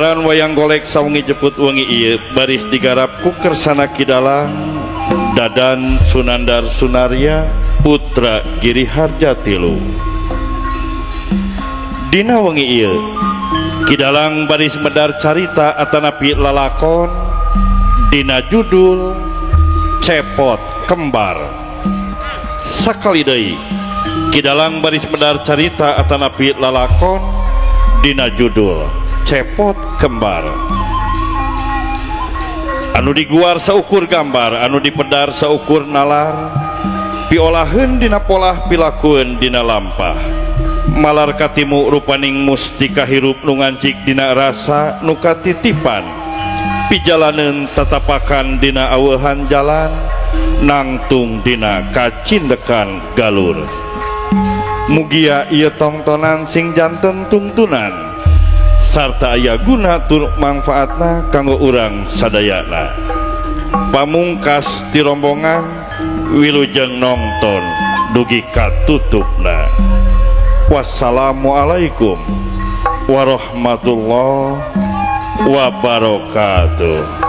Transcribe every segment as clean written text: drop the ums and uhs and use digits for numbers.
Gambaran wayang golek sawengi jeput wengi ieu baris digarap ku kersana kidalang Dadan Sunandar Sunaria putra Giri Harjatilu. Dina wengi ieu kidalang baris medar carita atanapi lalakon dina judul Cepot Kembar. Sakali deui kidalang baris medar carita atanapi lalakon dina judul Cepot Kembar. Anu diguar saukur gambar, anu dipedar saukur nalar, piolaheun dina polah pilakueun dina lampah. Malar katimu rupaning mustika hirup nu ngancik dina rasa nu katitipan. Pijalaneun tatapakan dina aweuhan jalan, nangtung dina kacindekan galur. Mugia ieu tongtonan sing janten tungtunan sarta aya guna tur manfaatna kanggo urang sadayana. Pamungkas ti rombongan wilujeng nongton dugi katutupna. Wassalamualaikum warahmatullahi wabarakatuh.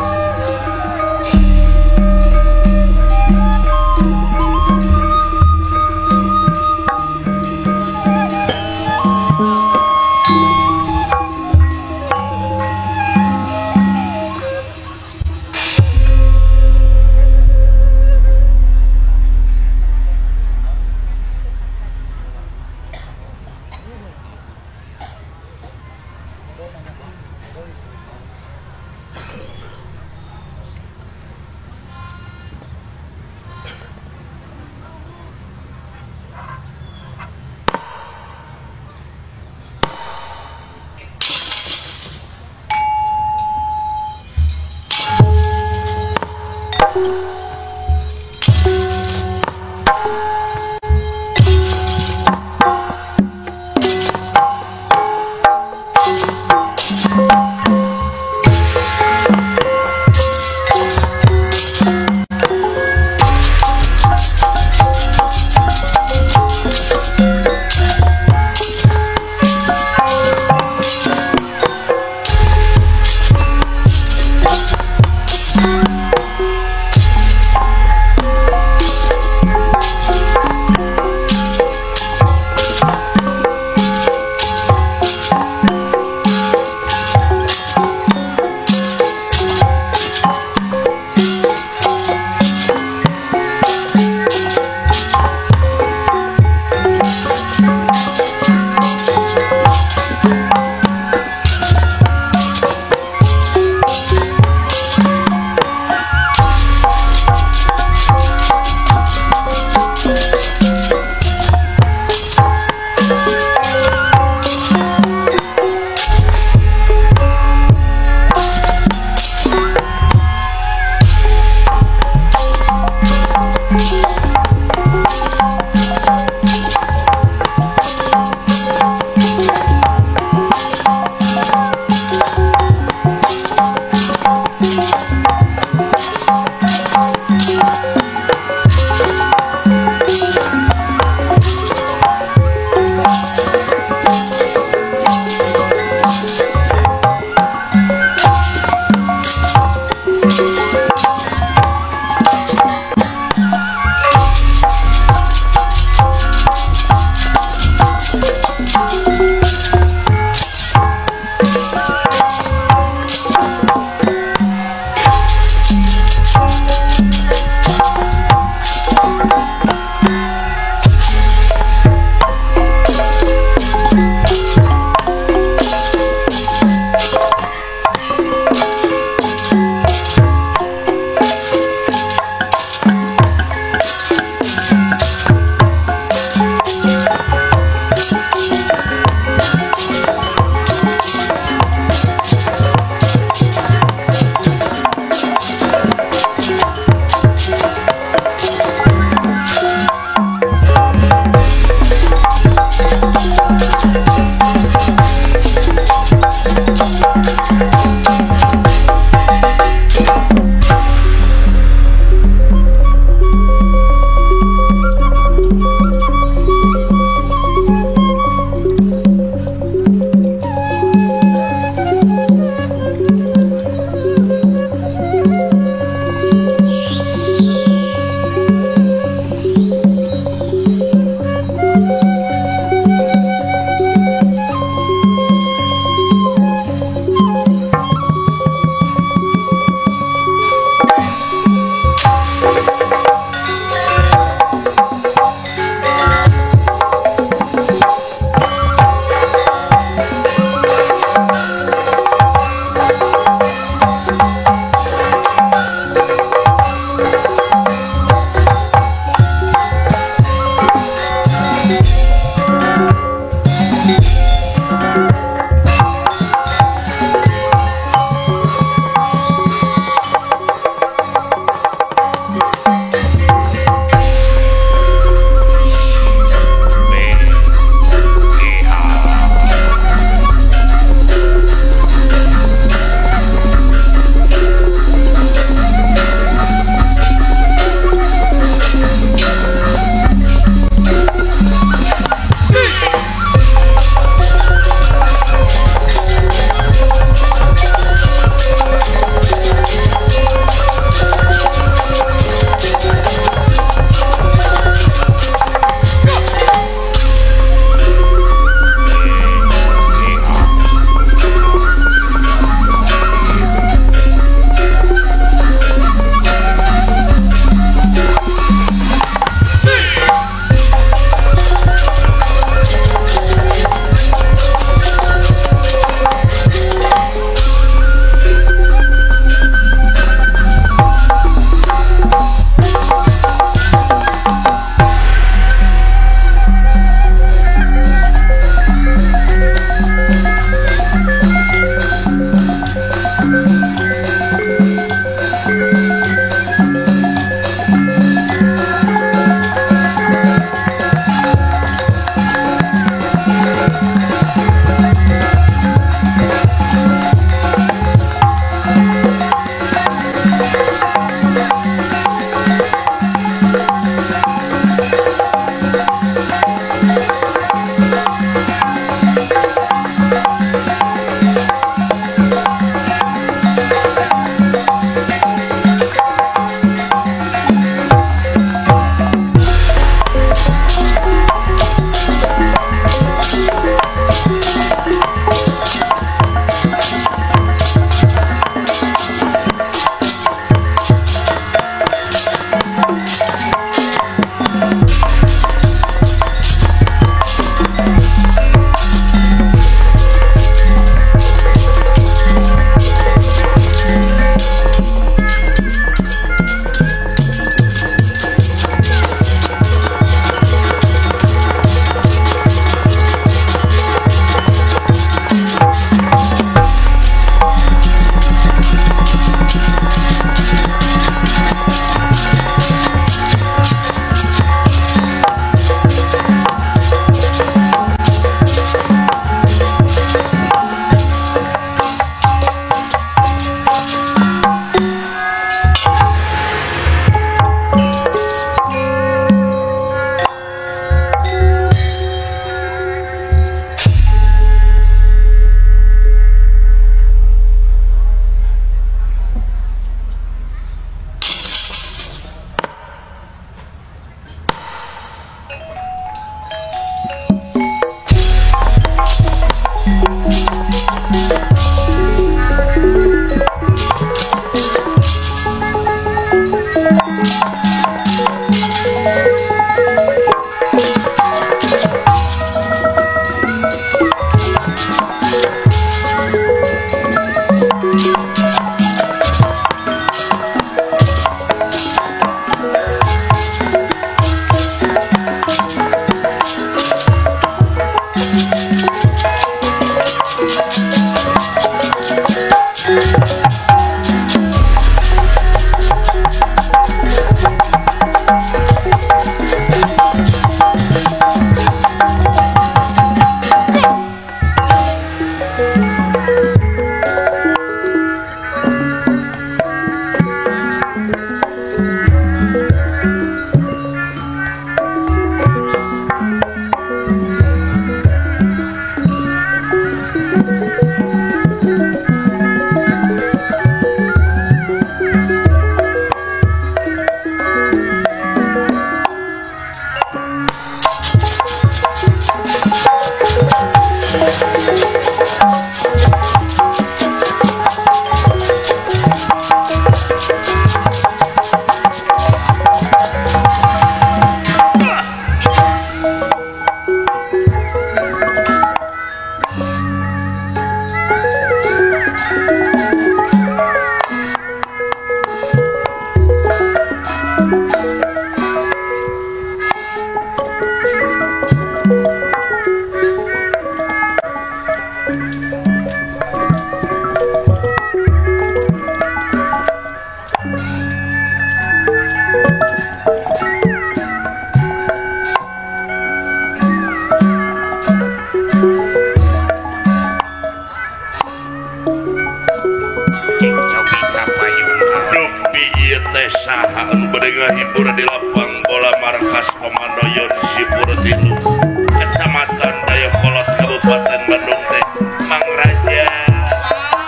saha anu bade ngahibur di lapang bola markas Komando Yonsipur Tilu Kecamatan Dayakolot Kabupaten Bandung teh Mang Raja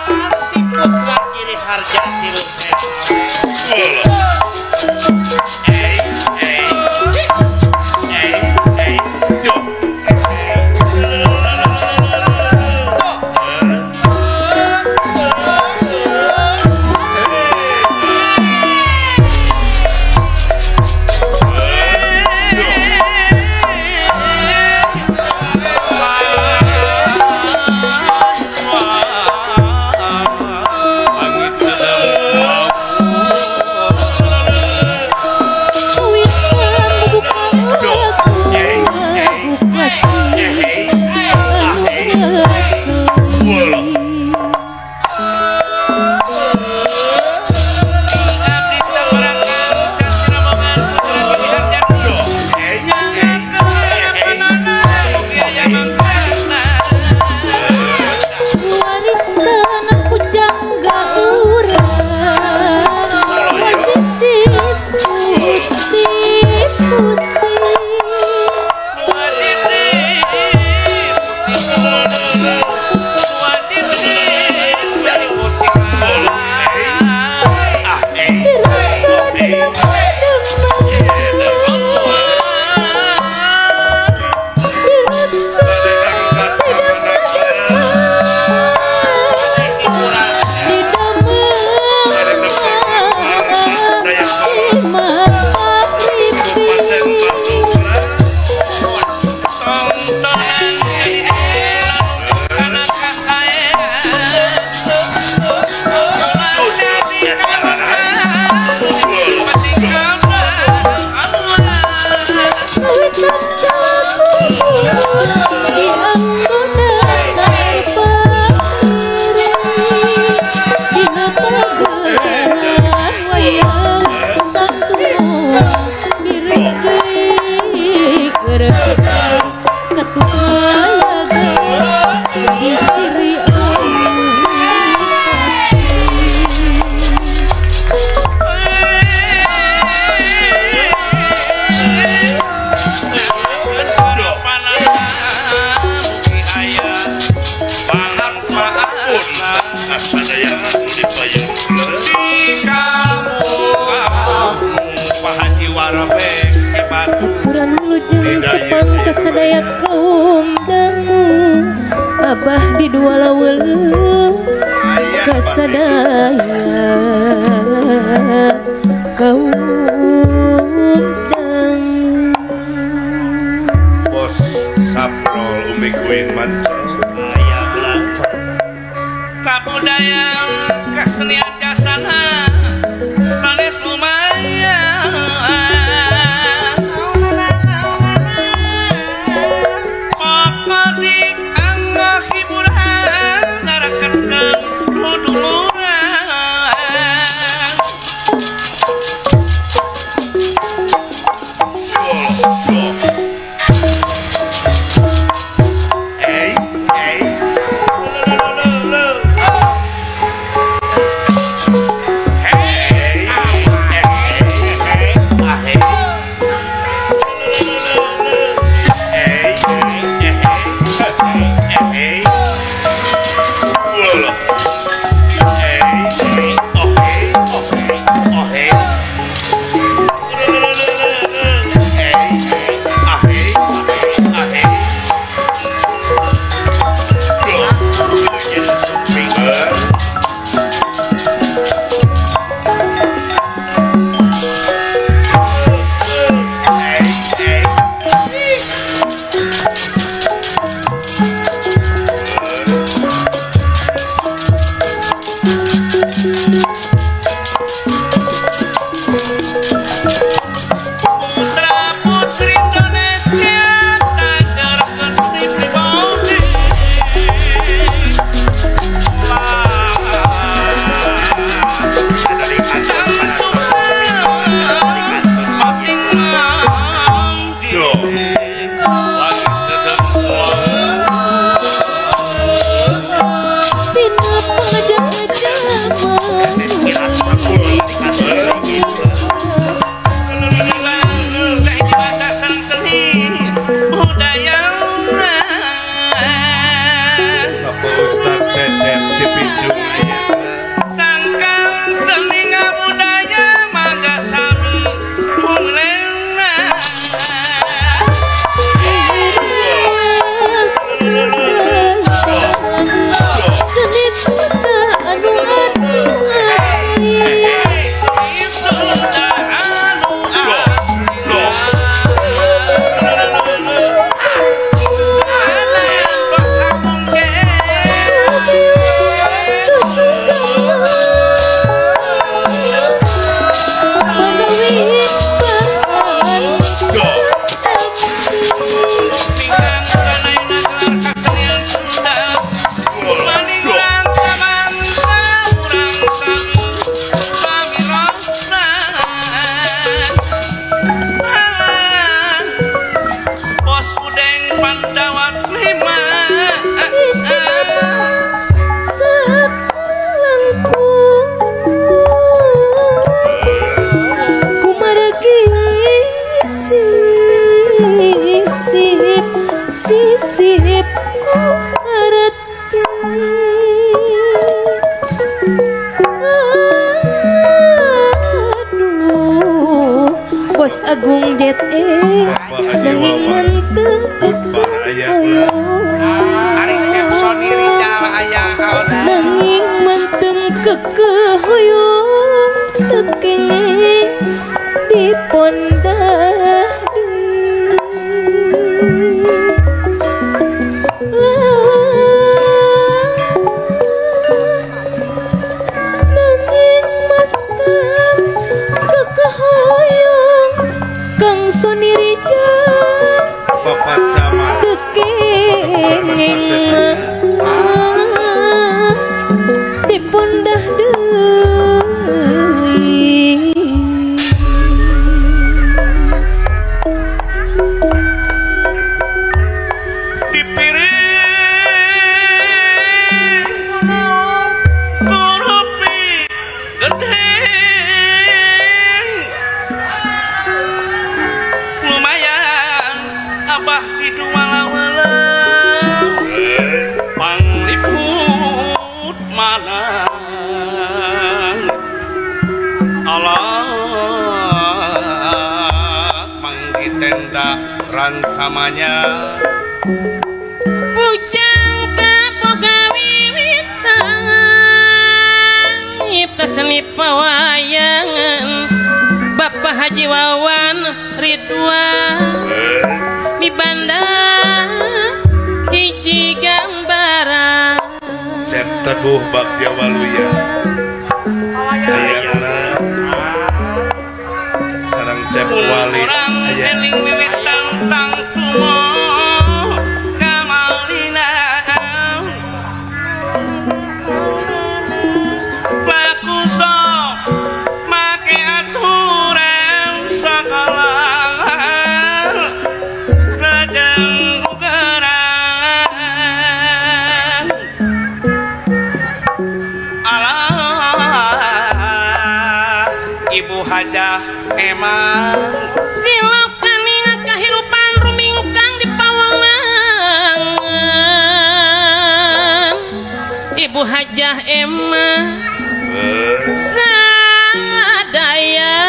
Arti Putra Giri Harja Tilu teh Kesadaya kaum dangu Abah di dua lawelu Kesadaya kaum dangu Bos Saprol Umi Queen Mancol aya ulah kabudayaan kesenian jasana sanes lumayan es nanging manteng Ari Cepson iri jalan ayah nanging manteng kekehoyong tekengeng di pondah Kang Soni Rijal Bapak Camat tekengeng di pondah deui ransamanya bujang kapogawiwitan nyipta seni pawayangan Bapak Haji Wawan Ridwan di banda hiji gambaran Cep Teguh Bagja Waluya ayana sareng Cep Walid eling wiwit tang tumo kamalina laku sok make aturan sakalang rajang gugeran alah Ibu Hajah emang silap kaningat kahirupan rumingkang di pawangan Ibu Hajah emang sadaya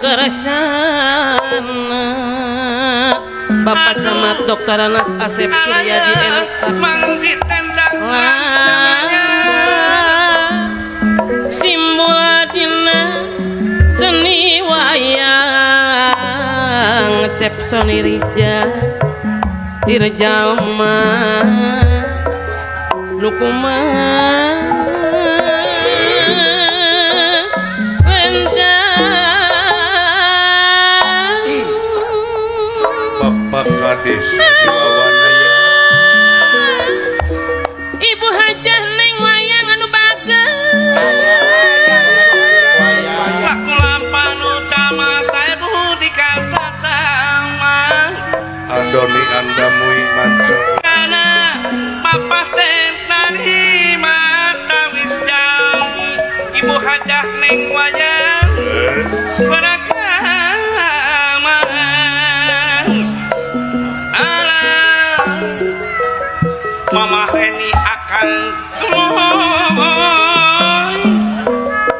kerasa Bapak Camat Dr. Anas Asep Suryadi MK Simbuladina seni wayang Cep Soni Rijal dirjama nukuman Bapak Kadis Jiwawanaya Ibu Hajah Neng wayang anu bagus laku lampah utama saya budi kasasama Andoni Andamui Manco karena Bapak Tenari Matawis Jam Ibu Hajah Neng wayang Mama Reni akan gemoy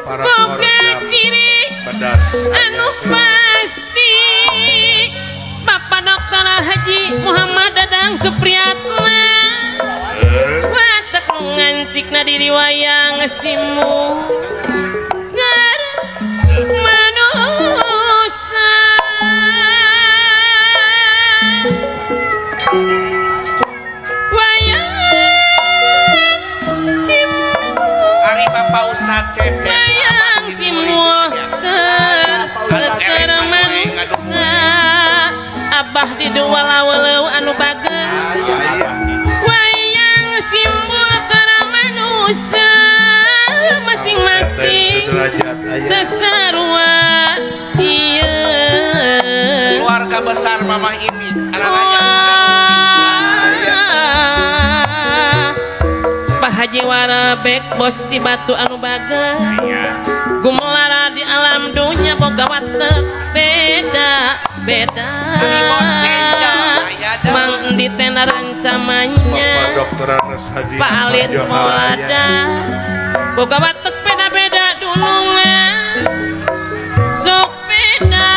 para boga ciri pedas anu pasti Bapak Dr. Haji Muhammad Dadang Supriyatna watak ngancikna diri wayang simu wayang simul keur manusia Abah di dua laweuleuh anu bagus wayang simul keur manusia masing-masing derajat aya Tesarua iya keluarga besar Mamah Imi Pak Haji Warabek bos di batu anu baga gumelara di alam dunia boga watek beda Mang di tenda rancamannya Bapak Dokter Anas Hadi Pak Alin Maulada boga watek beda dunungan sok beda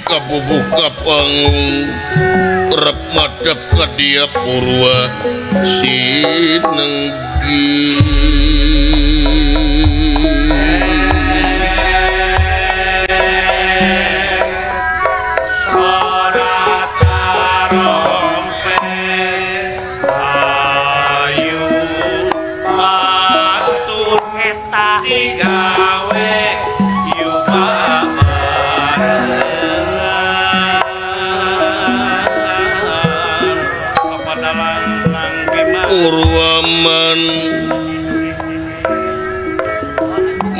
Kabubuka pangung rep madep ka dia purwa sinenggi suara tarompet ayu atur eta digawe Purwaman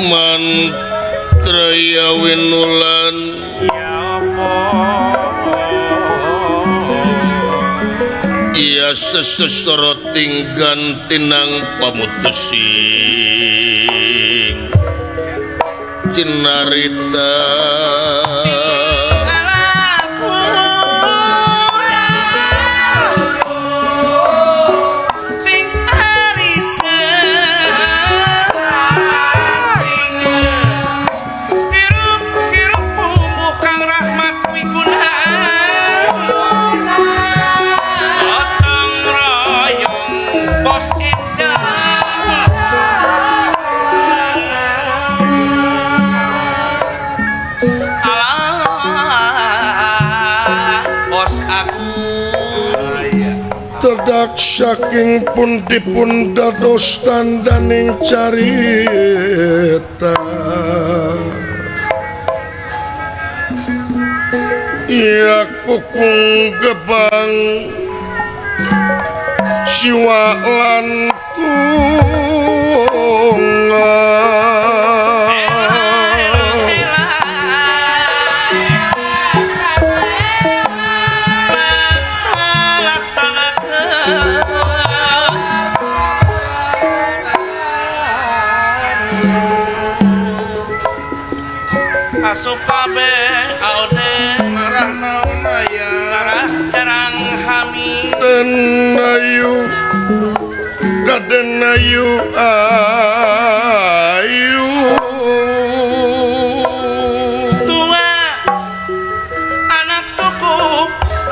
mantraya winulan iya sesesoroting gantinang pamutusing cinarita terdak saking pundi-pun dados tandaning carita iya kukung gebang siwa lan sukabe aude marah naona ya marah jarang hami tenayu kadenayu ayu tua anak tuku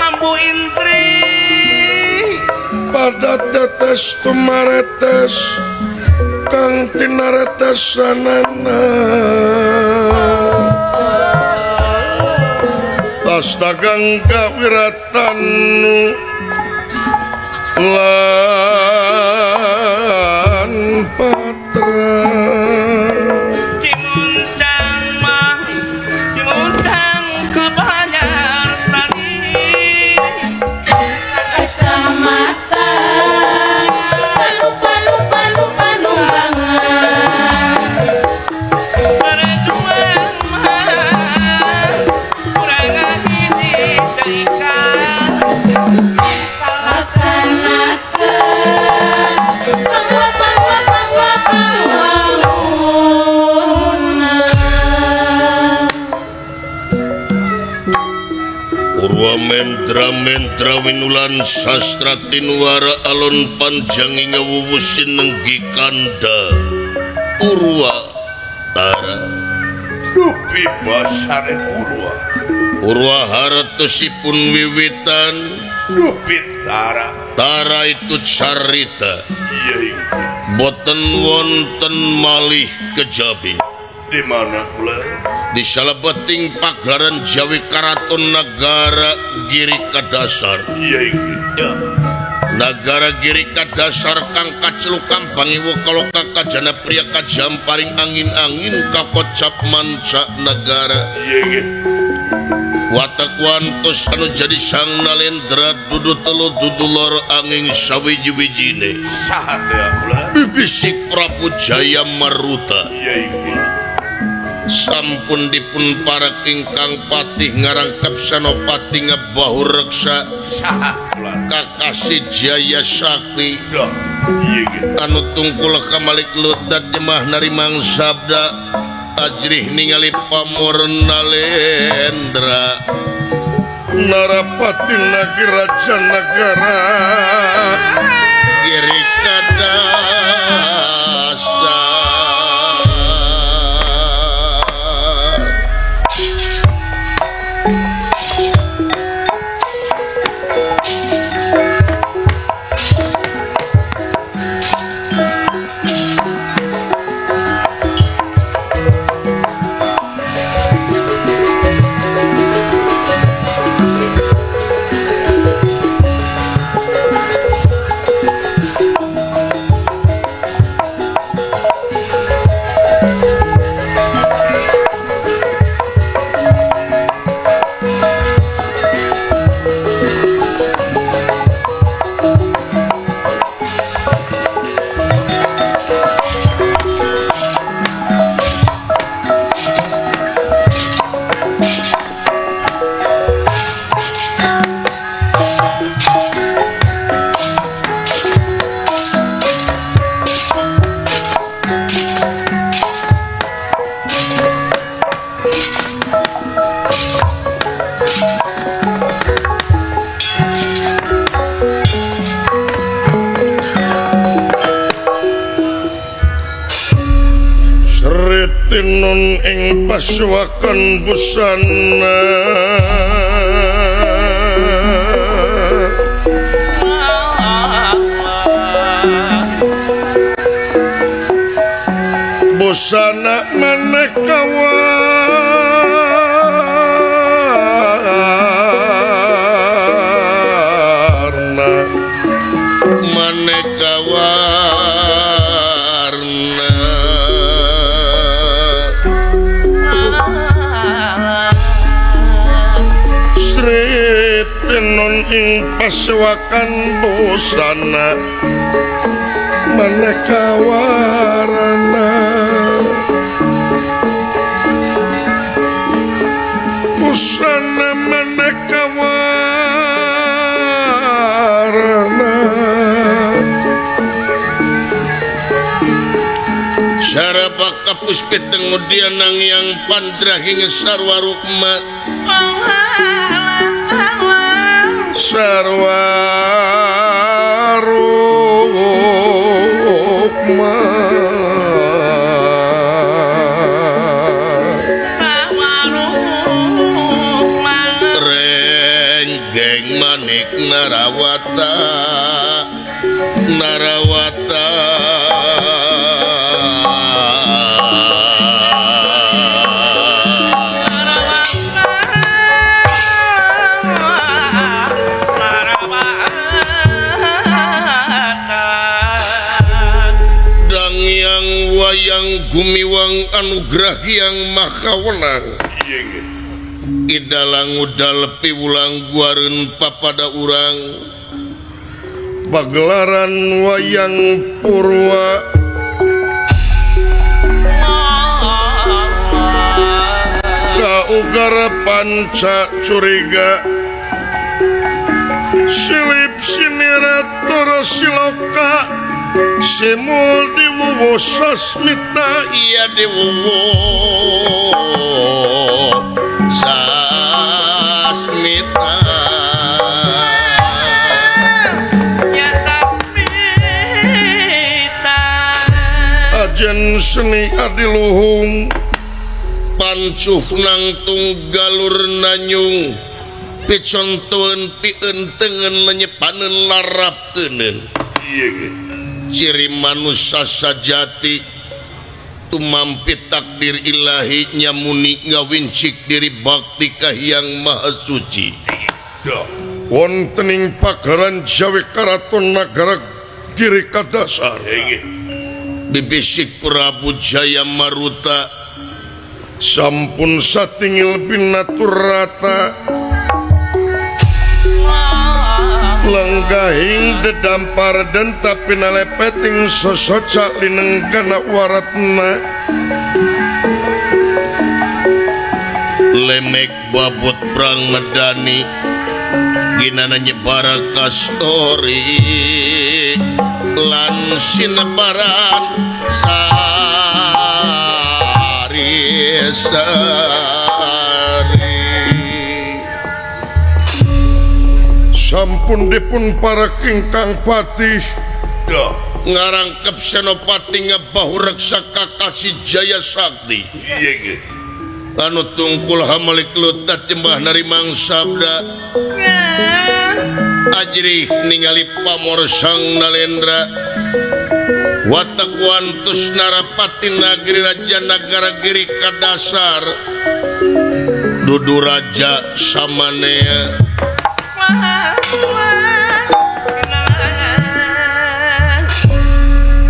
ambu intri pada tetes tumaretes kang tinaretes sanana astagang kawiratan lan patra cimuncang mah cimuncang kebanyakan tadi kecamatan panu bangan berjuang mah kurang hiji caikan Mendra winulan sastra tinuara alon panjangi ngawuwusin nenggi kanda Purwa Tara dupi basane Purwa haratosipun wiwitan dupi Tara itu carita iya iki boten wonten malih kejabi di mana kula di salebeting pagaran Jawi Karaton Nagara Giri Kadasar iya iki Nagara Giri Kadasar kang kacelukan pangiwo kalau kakajana pria kajam paring angin-angin kakocap manca negara iya iki watak wantos anu jadi sang nalendra dudu telu dudu lor angin sawiji-wijine sahat ya kula bibisik Prabu Jaya Maruta iya iki sampun dipun parak ingkang patih ngarangkap sanopati ngebahu reksa sahat kula kakasih Jaya Sakti dah iya iki anu tungkul kamalik lutat jemah narimang sabda ajrih ningali pamor nalendra Narapati nagi raja negara Giri Kadasar Tinun ing paswakan busana busana maneka warna maneka Tinun ing paswakan busana maneka warna busana maneka warna sarapa kapuspit tengudian nang yang pandra hingga sarwa rukma sarwarukma renggeng manik narawata yang gumiwang anugerah yang makawenang idalang udal piwulang guareun papada urang pagelaran wayang Purwa kaugara panca curiga silip sinirat toro siloka semul diwuwo sasmita iya diwuwo sasmita sampun seni adiluhung pancuh nang tunggalur nanyung picontoen pientengen lenyepanen larapkeun iya ge ciri manusia sajati tumampi takdir ilahi nyamuni ngawincik diri bakti kahiyang maha suci dah wontening pagaran Jawi Karaton Nagara Giri Kadasar iya ge bibisik Prabu Jaya Maruta sampun satingil binatur rata lenggahing dedampar dan tapi nalepeting sosocak linenggana waratna lemek babut perang medani ginana nyebara kastori lan sinebaran sari sampun dipun para kingkang patih dah ngarangkep senopati ngebahu reksa kakasi Jaya Sakti iya ge anu tungkul hamalik lutat jembah narimang sabda ajrih ningali pamor sang Nalendra watakuantus narapati nagri raja nagara Giri Kadasar dudu raja samanea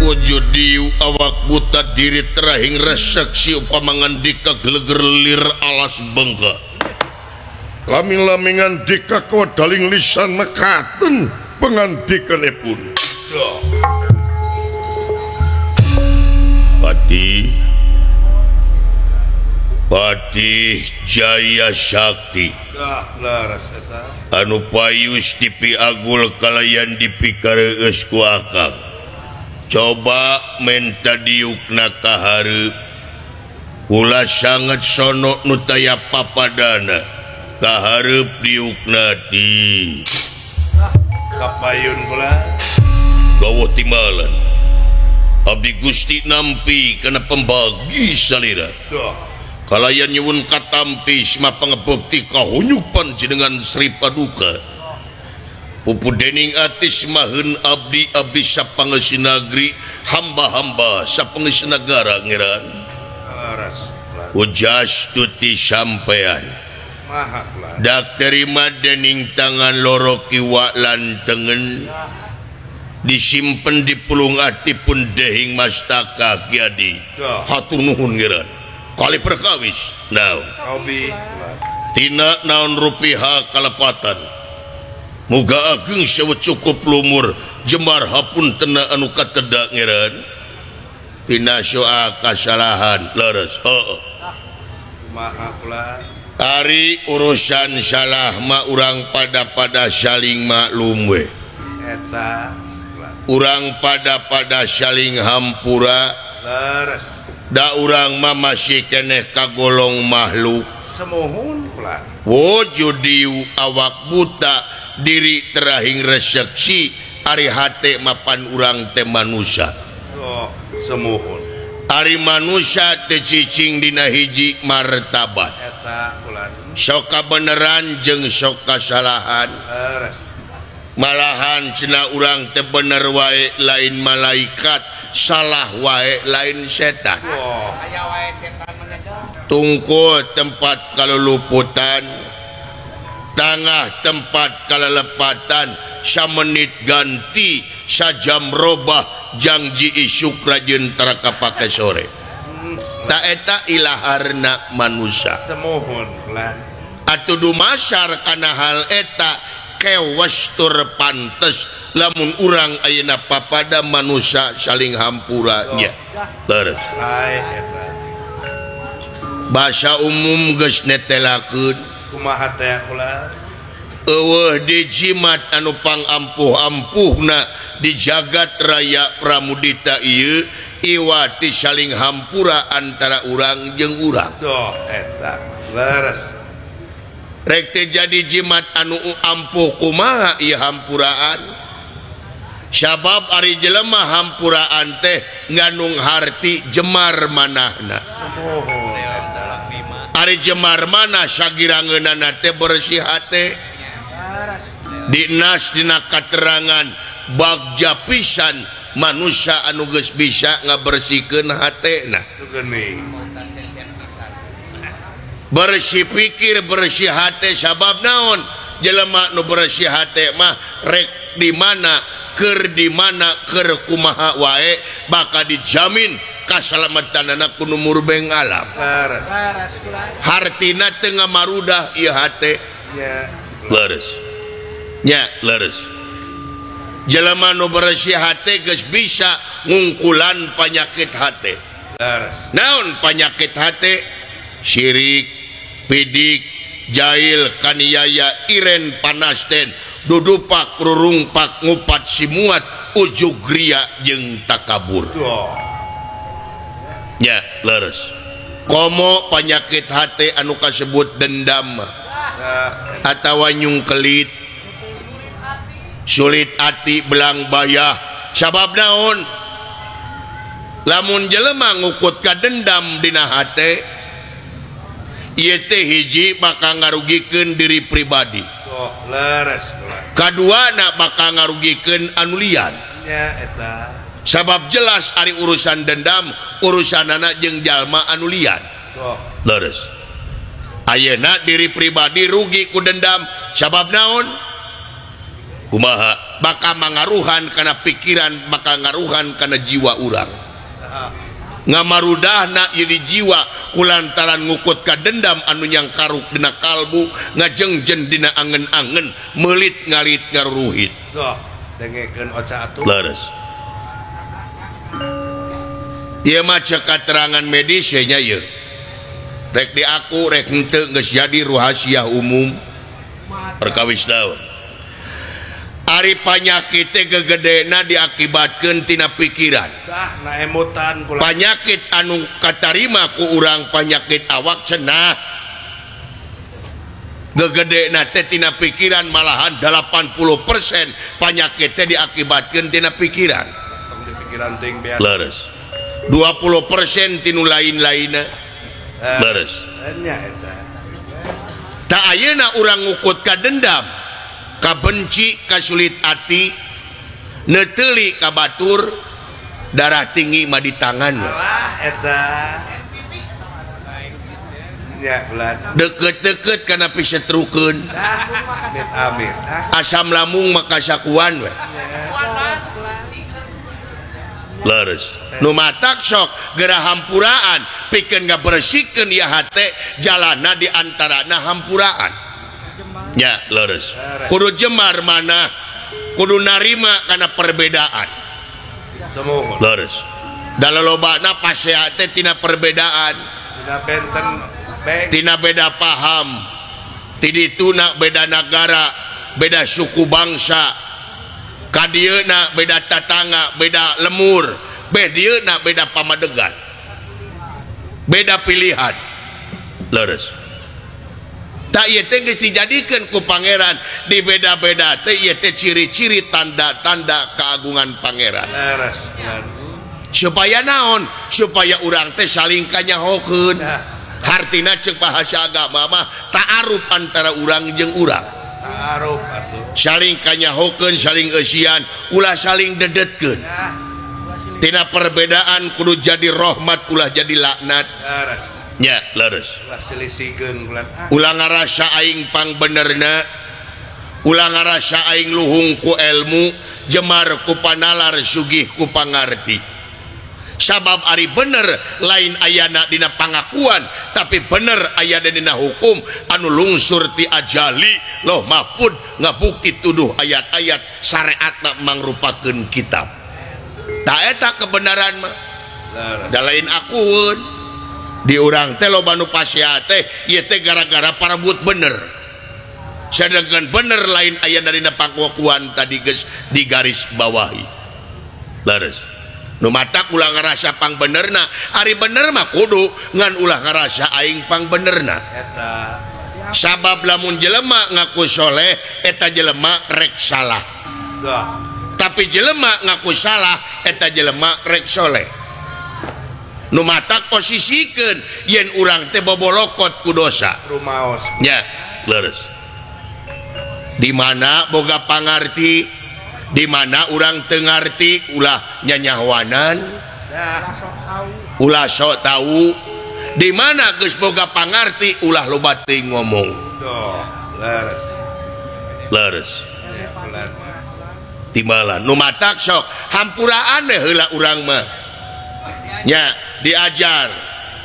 wujud diu awak buta diri terahing reseksi upamangan dika geleger-lir alas bengka laming-lamingan dika kawadaling lisan mekaten pengandikanipun dah Patih Jaya Sakti dah laras eta anu payus dipi agul kalayan dipikareus ku akang coba menta diukna kahareup ulah sangat sono nu taya papadana kahareup diukna di kapayun pula gawah timbalan abdi Gusti nampi kana pembagi salira dah kalayan nyuwun katampi sima pangebukti kahunyupan jenengan Sri Paduka pupu dening atis mahen abdi sapangesi negeri hamba-hamba sapangesi negara ngeran laras ujas tuti sampean maha pula dak terima dening tangan loro kiwa lan tengen disimpen di pulung ati pun dehing mastaka kiadi dah hatur nuhun ngeran kali perkawis naon kaubi tina naon rupiah kalepatan muga ageng sewet cukup lumur jembar hapun tena anu katedak ngeran tina soa kasalahan leres maha pula ari urusan salah ma urang pada saling maklum we eta urang pada saling hampura laras da urang mah masih keneh kagolong makhluk semuhun pula wujud diu awak buta diri terahing reseksi ari hate mapan urang teh manusia oh semuhun ari manusia teh cicing dina hiji martabat eta pula sok kabeneran jeung sok kasalahan laras malahan cenah urang teh bener wae lain malaikat salah wae lain setan oh tungkul tempat kaluluputan tengah tempat kalelepatan samenit ganti sajam robah janji isuk rajin teraka pake sore tak eta ilaharna manusia semuhun pula atuh dumasar kana hal eta kewas tur pantes lamun urang ayeuna papada manusia saling hampuranya terus sai eta bahasa umum geus netelakeun kumaha teh pula eueuh di jimat anu pangampuh-ampuhna di jagat raya Pramudita ieu iwati saling hampura antara urang jeung urang doh eta leres rek teh jadi jimat anu ampuh kumaha ieu hampuraan sabab ari jelema hampuraan teh ngandung harti jemar manahna. Ari jemar mana sagirangeunana teh bersih hate. Dinas dina katerangan bagja pisan manusia anu geus bisa ngabersihkeun hatena. Bersih pikir bersih hate sabab naon? Jelema nu bersih hate mah rek di mana keur di mana keur kumaha wae bakal dijamin kasalamatanana ku numur beng alam. Hartina teu ngamarudah ieu hate. Leres. Nya leres. Jelema nu bersih hate geus bisa ngungkulan penyakit hate. Naon penyakit hate? Syirik, pidik, jahil, kaniaya, iren, panasten, dudupak, rurungpak, ngupat, simuat, ujug ria, jeung takabur. Ya, leres. Komo penyakit hati anu kasebut dendam atawa nyungkelit, sulit hati, belang bayah. Sabab naon? Lamun jelema ngukut ka dendam dina hate, ieu teh hiji bakal ngarugikeun diri pribadi. Kaduana bakal ngarugikeun anu lian. Sabab jelas ari urusan dendam urusanana jeung jalma anu lian. Leres. Ayeuna diri pribadi rugi ku dendam sabab naon? Kumaha? Bakal mangaruhan kana pikiran, bakal ngaruhan kana jiwa urang. Ngamarudahna ieu di jiwa kulantaran ngukut ka dendam anu nyang karuk dina kalbu, ngajengjen dina angen-angen, meulit ngalit ngaruruhit. Dengekeun oca atuh. Leres. Ieu mah ceuk katerangan medis nya ieu. Rek di aku rek henteu geus jadi rahasia umum perkawis naon. Ari panyakit teh gegedena diakibatkeun tina pikiran. Na emutan kula. Panyakit anu katarima ku urang panyakit awak cenah. Gegedena teh tina pikiran, malahan 80% panyakit teh diakibatkeun tina pikiran. Tong di pikiran teuing beas. Leres. 20% tinu lain-lainna. Leres. Nya eta. Ta ayeuna urang ngukut ka dendam, ka benci, ka sulit hati, neuteuli ka batur, darah tinggi mah di tangan. Eta. Ya, belas. Deket-deket kana pisetrukeun. Amin. Asam lambung maka sakuan we. Leres. Nu matak sok geura hampuraan pikeun ngabersihkeun ieu hate jalana di antarana hampuraan. Ya, leres. Kudu jemar mana, kudu narima kana perbedaan. Semoga. Leres. Dalalobana pasehat teh tina perbedaan, Tina benten beng. tina beda paham, tidituna beda negara, beda suku bangsa, kadieuna beda tatangga, beda lemur, bedieuna beda pamadegan, beda pilihan. Leres. Tak ieu teh geus dijadikeun ku pangeran di beda-beda teh ieu teh ciri-ciri tanda-tanda keagungan pangeran. Leres. Supaya naon? Supaya urang teh saling kanyahokeun. Hartina ceuk bahasa agama mah ta'aruf antara urang jeung urang. Ta'aruf atuh. Saling kanyahokeun, saling eusian, ulah saling dedetkeun. Tina perbedaan kudu jadi rahmat, ulah jadi laknat. Leres. Nya, leres. Ulah selisihkeun kulan. Ulah ngarasa aing pang benerna, ulah ngarasa aing luhung ku ilmu, jemar ku panalar, sugih ku pangarti. Sabab ari bener lain ayana dina pangakuan, tapi bener ayana dina hukum anu lungsur ti ajali loh mahfud ngabukti tuduh ayat-ayat syariatna mangrupakeun kitab. Ta eta kebenaran mah. Da lain akueun. Di urang teh loba nu pasiat teh ieu teh gara-gara parebut bener. Sedangkan bener lain ayana dina pangakuan tadi geus digaris bawahi. Leres. Nu matak ulah ngarasa pang benerna, ari bener mah kudu ngan ulah ngarasa aing pang benerna. Eta. Sabab lamun jelema ngaku soleh eta jelema rek salah. Dah. Tapi tapi jelema ngaku salah eta jelema rek soleh nu matak posisikeun yen urang teh bobolokot ku dosa rumaos nya leres di mana boga pangarti di mana urang teu ngarti ulah nyanyahwanan ulah sok tahu di mana geus boga pangarti ulah loba teuing ngomong doh leres leres ya bulan timbalan nu matak sok hampuraan heula urang mah nya diajar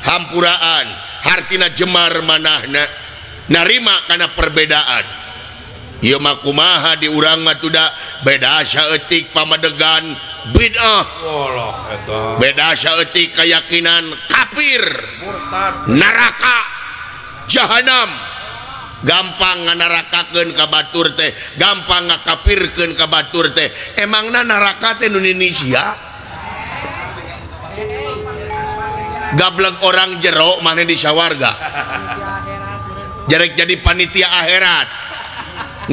hampuraan hartina jemar manahna narima kana perbedaan ieu mah kumaha di urang mah tuda beda saeutik pamadegan bid'ah Allah eta beda saeutik keyakinan kafir murtad neraka jahanam gampang nganarakakeun ka batur teh gampang ngakafirkeun ka batur teh emangna neraka teh nu Indonesia gableg orang jero mana di sawarga jarek jadi panitia akhirat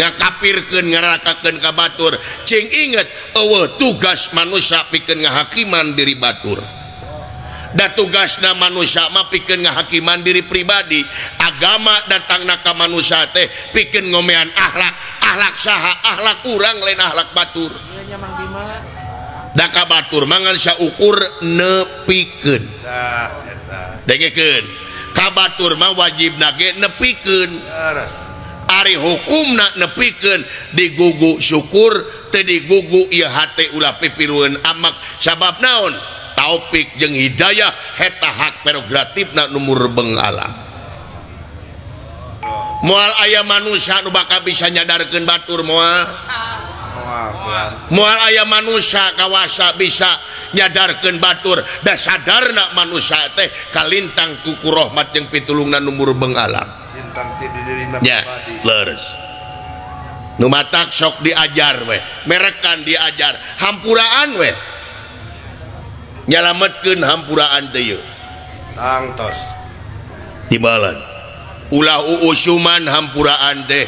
ngakapirkeun ngarakakeun ka batur cing inget eueuh tugas manusia pikeun ngahakiman diri batur da tugasna manusia mah pikeun ngahakiman diri pribadi agama datangna ka manusia teh pikeun ngomean akhlak saha akhlak urang lain akhlak batur da ka batur mangan saukur nepikeun dah eta dengekeun ka batur mah wajibna ge nepikeun leres ari hukumna nepikeun digugu syukur teu digugu ieu hate ulah pipirueun amak sabab naon taufik jeung hidayah eta hak prerogatifna numur beungala moal aya manusia nu bakal bisa nyadarkeun batur moal moal aya manusia kawasa bisa nyadarkeun batur da sadarna manusia teh kalintang ku rahmat jeung pitulungna numur beungala bintang ti dirina nya pribadi leres nu matak sok diajar we merekan diajar hampuraan we nyalametkeun hampuraan teh ieu tangtos timbalan ulah uusuman hampuraan teh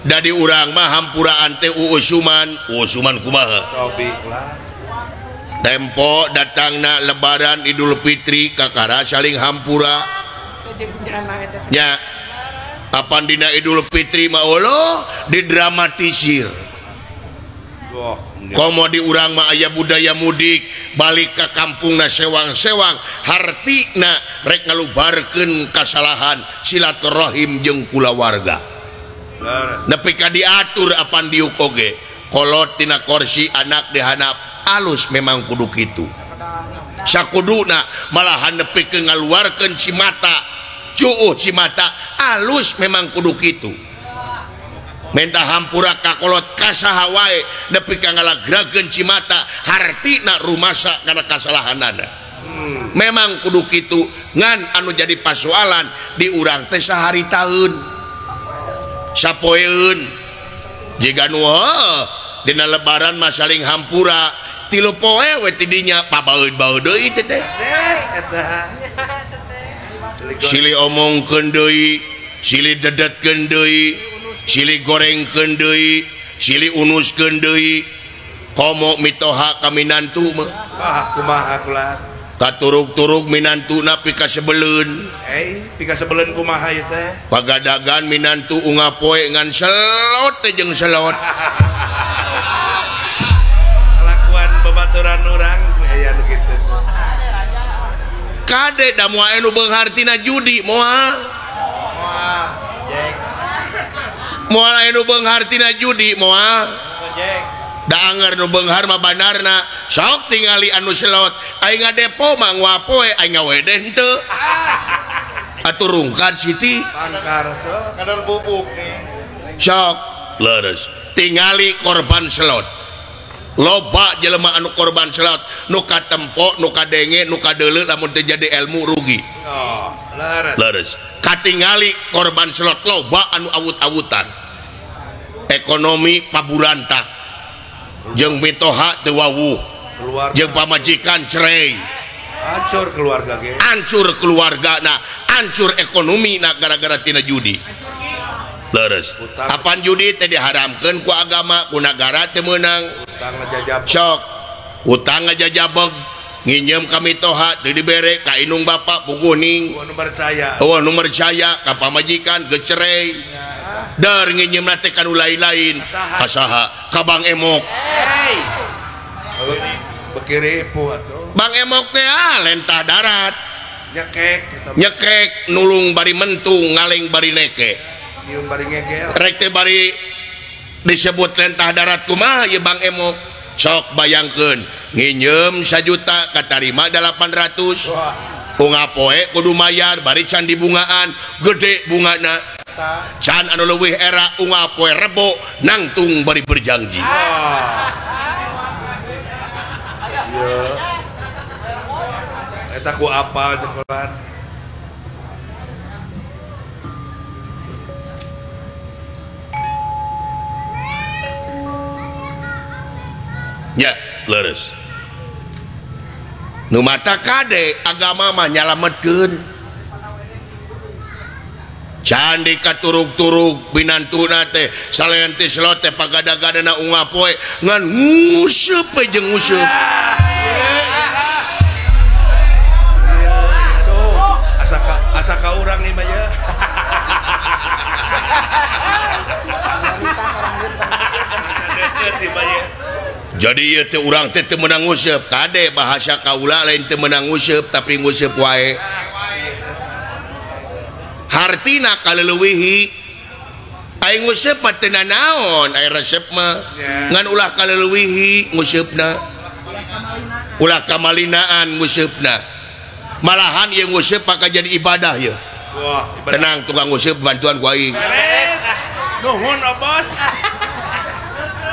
dari urang mah hampuraan teh uusuman kumaha sobi ulah tempo datangna lebaran Idul Fitri kakara saling hampura nya kapan dina Idul Fitri mah Allah didramatisir doh komo di urang mah aya budaya mudik balik ke kampungna sewang-sewang hartina rek ngalubarkeun kasalahan silaturahim jeung kulawarga leres nepi ka diatur apan diuk oge kolot tina kursi anak dihanap alus memang kudu kitu sakuduna malahan nepi ke ngaluarkeun cimata cuuh cimata alus memang kudu kitu menta hampura ka kolot kasaha wae nepi ka ngalagrageun cimata hartina rumasa kana kasalahanana memang kudu kitu ngan anu jadi pasoalan di urang teh sahari taun sapoeun jiga nu dina lebaran mah saling hampura 3 poe we tidinya pabaeud-baeud deui teh eta silih omongkeun deui silih dedetkeun deui silih gorengkeun deui silih unuskeun deui komo mitoha ka minantu mah kumaha kula katurug-turug minantuna pika sebeleun pika sebeleun kumaha ieu teh pagadagan minantu unga poe ngan selot teh jeung selot kelakuan babaturan urang aya nu kitu kade da moal anu beunghar tina judi moal anu beunghar tina judi moal da anger nu beunghar mah banarna sok tingali anu selot aing ngadepo mah ngapoe aing ngaweden teu aturungkan siti pangkar teh kadang bubuk nih sok leres tingali korban selot loba jelema anu korban selot nu katempo nu kadenge nu kadeuleu lamun teu jadi ilmu rugi oh leres katingali korban selot loba anu awut-awutan ekonomi paburantak jeung mitoha teu wawuh jeung pamajikan cerai hancur keluarga ge hancur keluargana hancur ekonomi na gara-gara tina judi leres apaan judi teh diharamkeun ku agama ku negara teu meunang utang ngajajab sok utang ngajajabeg nginjem kami toha teu dibere ka inung bapak puguning nu percaya nu percaya ka pamajikan geus cerai dar nginjem teh kan lain-lain asaha ka Bang Emok bekiripu atuh Bang Emok teh lentah darat nyekek nulung bari mentung ngaleng bari neke nyieun bari ngegel rek teh bari disebut lentah darat kumaha ieu Bang Emok sok bayangkeun nginjem 1 juta katarima 800 unga poe kudu mayar bari can dibungaan gede bungana can anu leuwih era unga poe rebo nangtung bari berjanji eta ku apal cekolan nya leres nu mata kade agama mah nyalametkeun can dikaturug-turug binantuna teh saleun teh selot teh pagada-gadana unga poe ngan nguseup we jeung nguseup asa ka urang nih mah ya jadi ieu teh urang teh teu meunang nguseup kade bahasa kaula lain teu meunang nguseup tapi nguseup wae hartina kaleuweuhi aing nguseup mah teu naon aya resep mah ngan ulah kaleuweuhi nguseupna ulah kamalinaan nguseupna malahan ieu nguseup paka jadi ibadah ya tenang tukang nguseup bantuan ku aing nuhun bos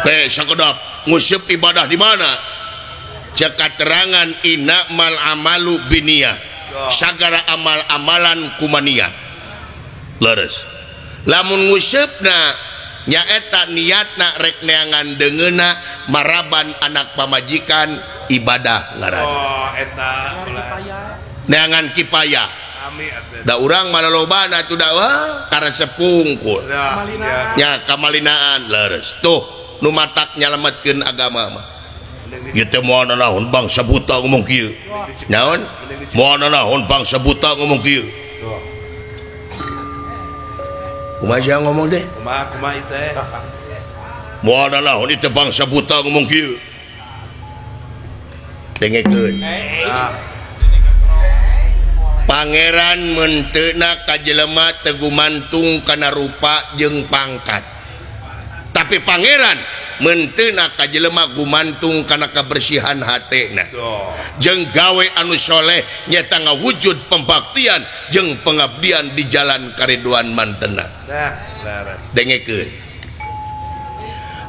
teh sakedap nguseup ibadah di mana cek katerangan innamal amalu biniyah sagara amal-amalan kumania leres lamun ngusupna nyaeta niatna rek neangan dengeuna maraban anak pamajikan ibadah ngaran eta neangan kipaya da urang malalobana tu da karesep pungkul nya kamalinaan leres tuh nu matak nyalametkeun agama mah ieu teh moal naon bangsa buta ngomong kieu naon moal naon bangsa buta ngomong kieu kumaha ngomong deh kumaha teh moal naon ieu teh bangsa buta ngomong kieu dengekeun pangeran menteuna ka jelema teu gumantung kana rupa jeung pangkat tapi pangeran menteuna ka jelema gumantung kana kebersihan hatena jeung gawe anu soleh nyata ngawujud pembaktian jeung pengabdian di jalan karidwan mantena dengekeun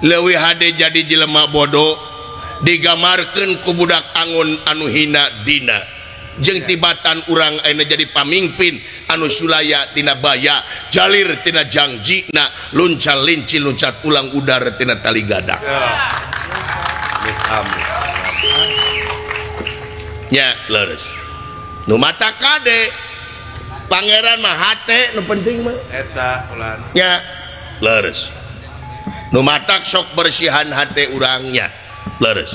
leuwih hade jadi jelema bodoh digamarkeun ku budak angun anu hina dina jeung tibatan urang ayeuna jadi pamimpin anu sulaya tina baya jalir tina jangjina luncal lincil luncat ulang udar tina tali gadak nya leres nu mata kade pangeran mah hate nu penting mah eta ulan nya leres nu matak sok bersihan hate urangnya leres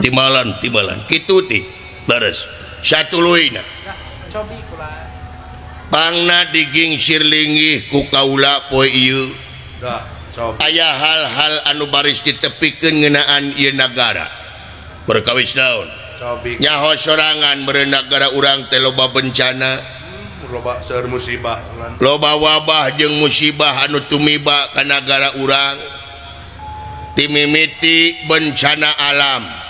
timbalan kitu ti leres satuluina pangna digingsir linggih ku kaula poe ieu aya hal-hal anu baris ditepikeun ngeunaan ieu nagara berkawis naon nyaho sorangan meureun nagara urang teh loba bencana loba seueur musibah loba wabah jeung musibah anu tumiba ka nagara urang timimiti bencana alam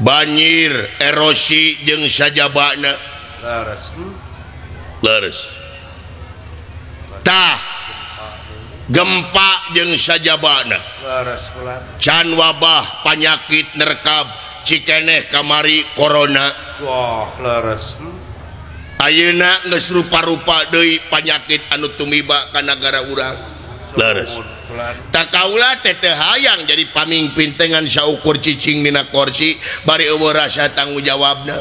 banjir erosi jeung sajabana leres tah gempa jeung sajabana can wabah panyakit nerekab cikeneh kamari corona leres ayeuna geus rupa-rupa deui panyakit anu tumiba ka nagara urang leres tak kaula teh hayang jadi pamimpin dengan saukur cicing dina kursi bari eueuh rasa tanggung jawabna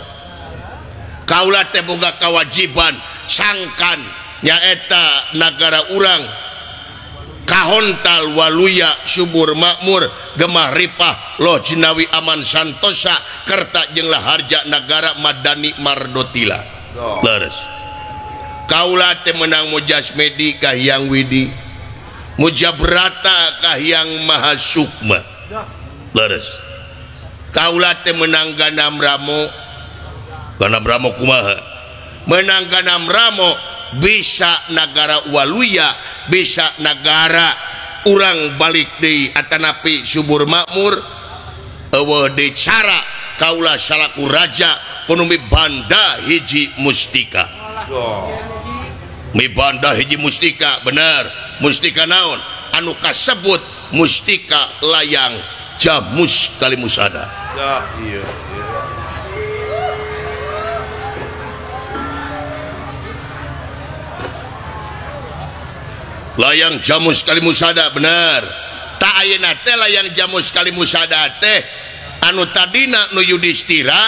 kaula teh boga kewajiban sangkan nyaeta negara urang Kahontal Waluya subur makmur gemah ripah loh Cinawi aman santosa kerta jeung laharja negara Madani Mardotila leres kaula teh menang Mujasmedi Kahyang Widi Mujabrata Kahyang Mahasukma leres kaula teh menang Ganam Ramo kumaha menang Ganam Ramo bisa negara Waluya bisa negara urang balik di atanapi subur makmur eueuh deui cara kaula salaku raja kudu mibanda hiji mustika mibanda hiji mustika bener mustika naon anu kasebut mustika layang Jamus Kalimusada ya iya layang Jamus Kalimusada bener tak ayeuna teh layang Jamus Kalimusada teh anu tadina nu Yudhistira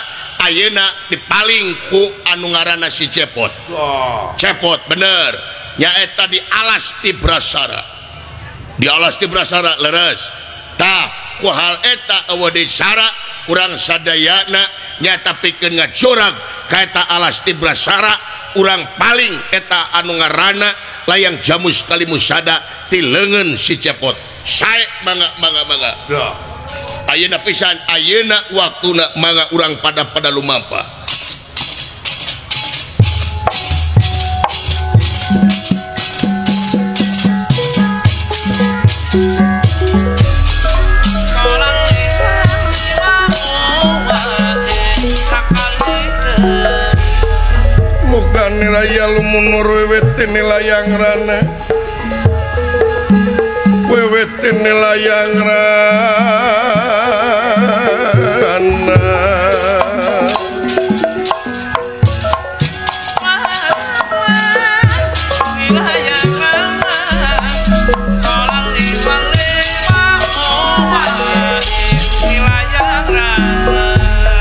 ayeuna dipaling ku anu ngaranna si Cepot Cepot bener nyaeta di Alas Tibrasara di Alas Tibrasara leres tah ku hal eta eueuh deui sara urang sadayana nyata pikeun ngajorag ka eta Alas Tibrasara urang paling eta anu ngaranna layang Jamus Kalimusada ti leungeun si Cepot sae mangga ayeuna pisan ayeuna waktuna mangga urang pada lumampa Mugani raya lumunur wewetini layang rana wewetini layang rana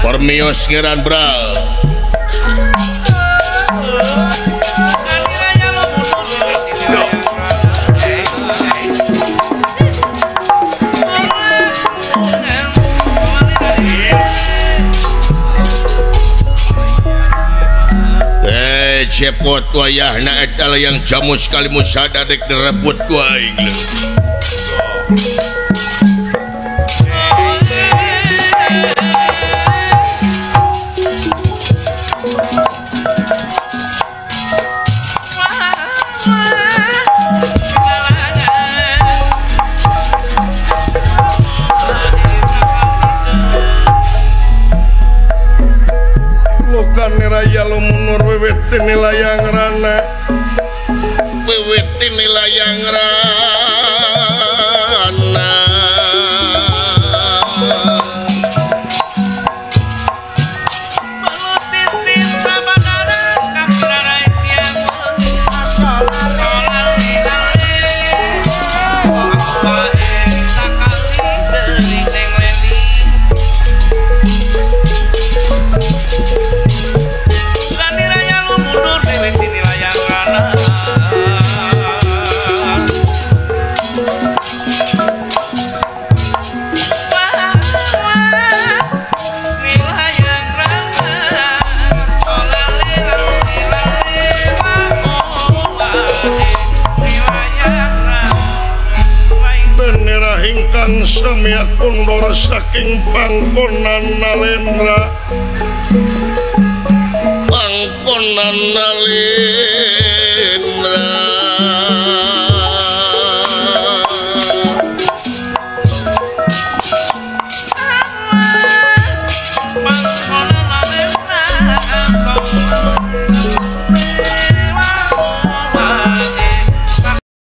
Permios ngeran bral Cepot wayahna eta layang Jamus Kalimusada dek direbut ku aing raya lumunur wewetini layang rana wewetini layang rana Samia kondor saking pangkonan nalendra pangkonan nalendra